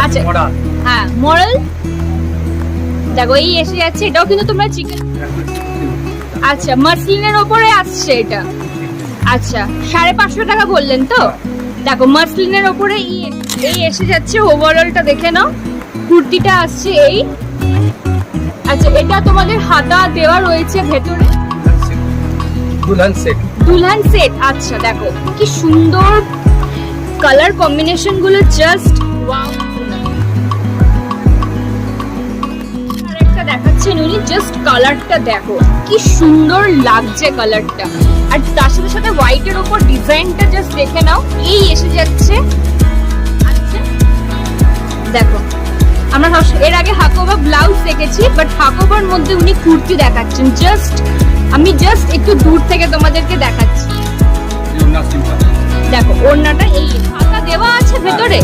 আচ্ছা হ্যাঁ মরাল দেখো এই এসে যাচ্ছে, এটাও কিন্তু তোমরা চিকেন। আচ্ছা মাসলিনের ওপরে আসছে এটা। আচ্ছা 550 টাকা বললেন তো? দেখো মাসলিনের ওপরে এই এসে যাচ্ছে, ওভারঅলটা দেখে নাও। কুর্তিটা আসছে এই। আচ্ছা এটা তোমাদের হাতা দেওয়া রয়েছে ভেতরে, দুলহান সেট। আচ্ছা দেখো কি সুন্দর কালার কম্বিনেশন গুলো, জাস্ট ওয়াও। আরেকটা দেখাচ্ছেন উনি, জাস্ট কালারটা দেখো কি সুন্দর লাগছে কালারটা, আর তার সাথে সাথে হোয়াইটের উপর ডিজাইনটা জাস্ট দেখে নাও। এই এসে যাচ্ছে। আচ্ছা দেখো আমরা এর আগে হাকোবা ব্লাউজ দেখেছি, বাট হাকোবার মধ্যে উনি কুর্তি দেখাচ্ছেন। আমি জাস্ট একটু দূর থেকে তোমাদেরকে দেখাচ্ছি। দেখো ওড়নাটা এই হাতা দেওয়া আছে ভেতরে।